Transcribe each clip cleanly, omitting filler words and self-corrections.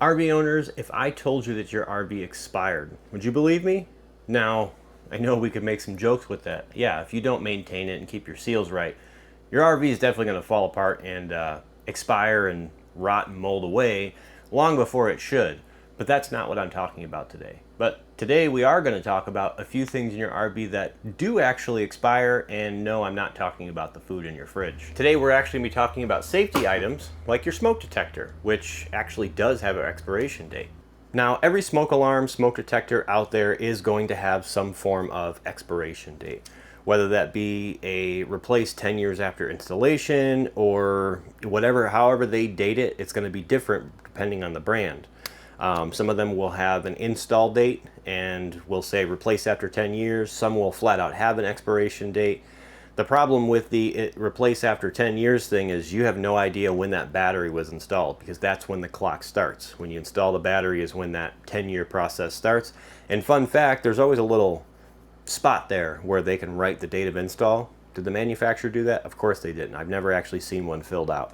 RV owners, if I told you that your RV expired, would you believe me? Now, I know we could make some jokes with that. Yeah, if you don't maintain it and keep your seals right, your RV is definitely going to fall apart and expire and rot and mold away long before it should. But that's not what I'm talking about today. But today we are going to talk about a few things in your RV that do actually expire, and no, I'm not talking about the food in your fridge. Today we're actually going to be talking about safety items like your smoke detector, which actually does have an expiration date. Now, every smoke alarm, smoke detector out there is going to have some form of expiration date, whether that be a replaced 10 years after installation or whatever, however they date it, it's going to be different depending on the brand. Some of them will have an install date and will say replace after 10 years. Some will flat out have an expiration date. The problem with the replace after 10 years thing is you have no idea when that battery was installed, because that's when the clock starts. When you install the battery is when that 10-year process starts. And fun fact, there's always a little spot there where they can write the date of install. Did the manufacturer do that? Of course they didn't. I've never actually seen one filled out.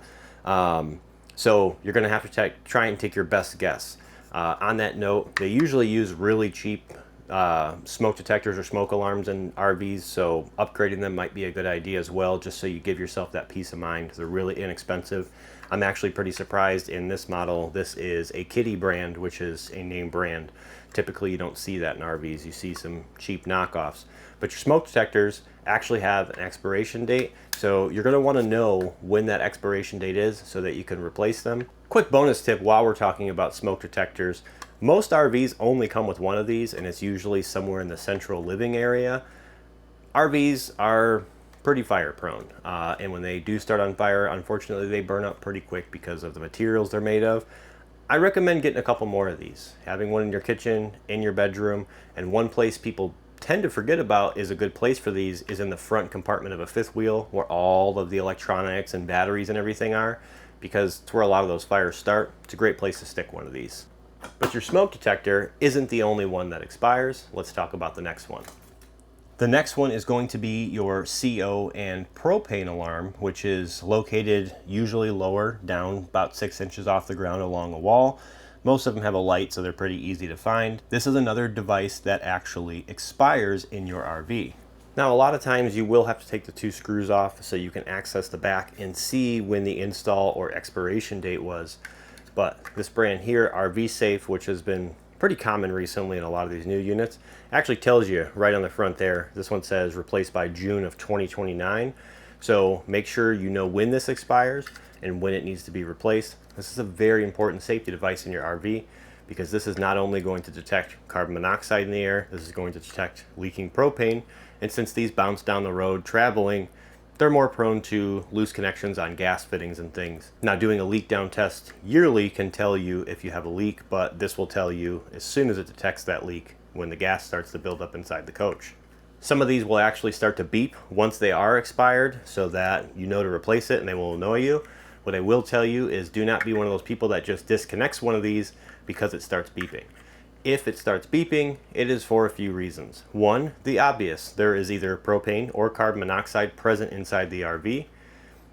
So you're going to have to try and take your best guess. On that note, they usually use really cheap smoke detectors or smoke alarms in RVs, so upgrading them might be a good idea as well, just so you give yourself that peace of mind. They're really inexpensive. I'm actually pretty surprised in this model. This is a Kitty brand, which is a name brand. Typically you don't see that in RVs. You see some cheap knockoffs. But your smoke detectors actually have an expiration date, so you're going to want to know when that expiration date is so that you can replace them. Quick bonus tip while we're talking about smoke detectors: most RVs only come with one of these, and it's usually somewhere in the central living area. RVs are pretty fire prone, and when they do start on fire, unfortunately they burn up pretty quick because of the materials they're made of. I recommend getting a couple more of these. Having one in your kitchen, in your bedroom, and one place people tend to forget about is a good place for these is in the front compartment of a fifth wheel, where all of the electronics and batteries and everything are, because it's where a lot of those fires start. It's a great place to stick one of these. But your smoke detector isn't the only one that expires. Let's talk about the next one. The next one is going to be your CO and propane alarm, which is located usually lower down, about 6 inches off the ground along a wall. Most of them have a light, so they're pretty easy to find. This is another device that actually expires in your RV. Now, a lot of times you will have to take the 2 screws off so you can access the back and see when the install or expiration date was. But this brand here, RV Safe, which has been pretty common recently in a lot of these new units, actually tells you right on the front there. This one says replaced by June of 2029. So make sure you know when this expires and when it needs to be replaced. This is a very important safety device in your RV, because this is not only going to detect carbon monoxide in the air, this is going to detect leaking propane. And since these bounce down the road traveling, they're more prone to loose connections on gas fittings and things. Now, doing a leak down test yearly can tell you if you have a leak, but this will tell you as soon as it detects that leak when the gas starts to build up inside the coach. Some of these will actually start to beep once they are expired, so that you know to replace it and they will annoy you. What I will tell you is do not be one of those people that just disconnects one of these because it starts beeping. If it starts beeping, it is for a few reasons. One, the obvious. There is either propane or carbon monoxide present inside the RV.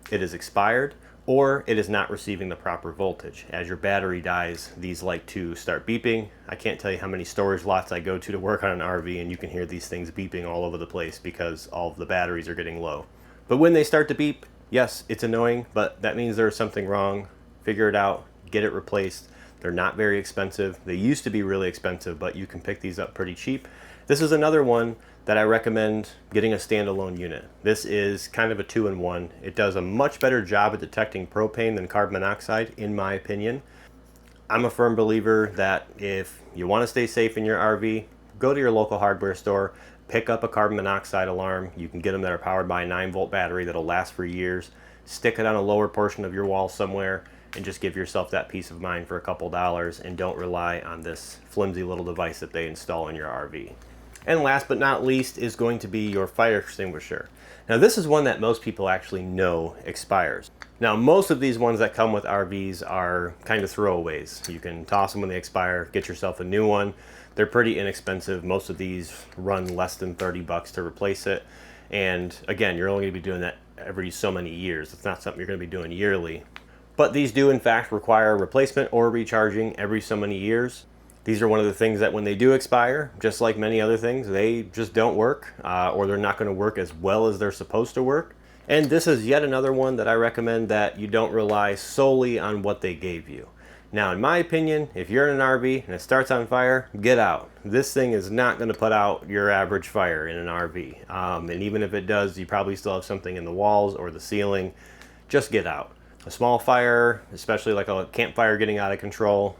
It is expired, or it is not receiving the proper voltage. As your battery dies, these like to start beeping. I can't tell you how many storage lots I go to work on an RV, and you can hear these things beeping all over the place because all of the batteries are getting low. But when they start to beep, yes, it's annoying, but that means there's something wrong. Figure it out, get it replaced. They're not very expensive. They used to be really expensive, but you can pick these up pretty cheap. This is another one that I recommend getting a standalone unit. This is kind of a 2-in-1. It does a much better job at detecting propane than carbon monoxide, in my opinion. I'm a firm believer that if you want to stay safe in your RV, go to your local hardware store, pick up a carbon monoxide alarm. You can get them that are powered by a 9-volt battery that'll last for years. Stick it on a lower portion of your wall somewhere, and just give yourself that peace of mind for a couple dollars, and don't rely on this flimsy little device that they install in your RV. And last but not least is going to be your fire extinguisher. Now, this is one that most people actually know expires. Now, most of these ones that come with RVs are kind of throwaways. You can toss them when they expire, get yourself a new one. They're pretty inexpensive. Most of these run less than 30 bucks to replace it. And again, you're only going to be doing that every so many years. It's not something you're going to be doing yearly. But these do in fact require replacement or recharging every so many years. These are one of the things that when they do expire, just like many other things, they just don't work, or they're not going to work as well as they're supposed to work. And this is yet another one that I recommend that you don't rely solely on what they gave you. Now, in my opinion, if you're in an RV and it starts on fire, get out. This thing is not going to put out your average fire in an RV. And even if it does, you probably still have something in the walls or the ceiling. Just get out. A small fire, especially like a campfire getting out of control,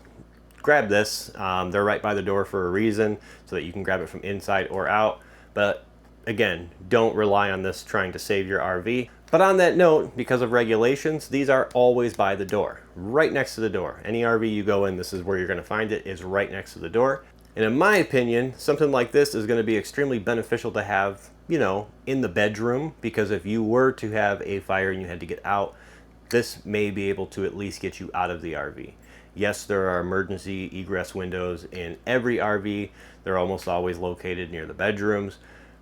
grab this. They're right by the door for a reason, so that you can grab it from inside or out. But again, don't rely on this trying to save your RV. But on that note, because of regulations, these are always by the door, right next to the door. Any RV you go in, this is where you're going to find it, is right next to the door. And in my opinion, something like this is going to be extremely beneficial to have, you know, in the bedroom, because if you were to have a fire and you had to get out, this may be able to at least get you out of the RV. Yes, there are emergency egress windows in every RV. They're almost always located near the bedrooms,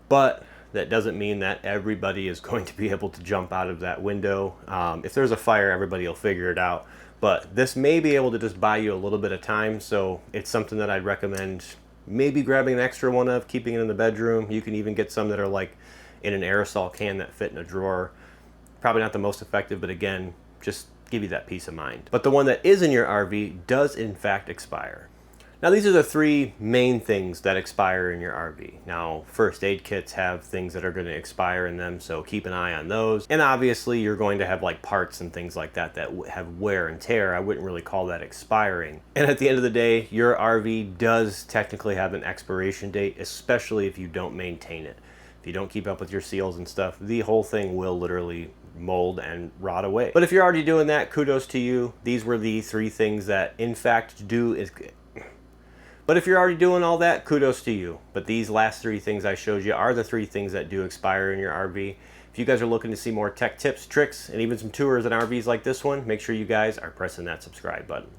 but that doesn't mean that everybody is going to be able to jump out of that window. If there's a fire, everybody will figure it out. But this may be able to just buy you a little bit of time, so it's something that I'd recommend maybe grabbing an extra one of, keeping it in the bedroom. You can even get some that are like in an aerosol can that fit in a drawer. Probably not the most effective, but again, just give you that peace of mind. But the one that is in your RV does in fact expire. Now, these are the three main things that expire in your RV. Now, first aid kits have things that are going to expire in them, so keep an eye on those. And obviously, you're going to have like parts and things like that that have wear and tear. I wouldn't really call that expiring. And at the end of the day, your RV does technically have an expiration date, especially if you don't maintain it. If you don't keep up with your seals and stuff, the whole thing will literally mold and rot away. But if you're already doing that, kudos to you. These were the three things that in fact do. But if you're already doing all that, kudos to you. But these last three things I showed you are the three things that do expire in your RV. If you guys are looking to see more tech tips, tricks, and even some tours in RVs like this one, make sure you guys are pressing that subscribe button.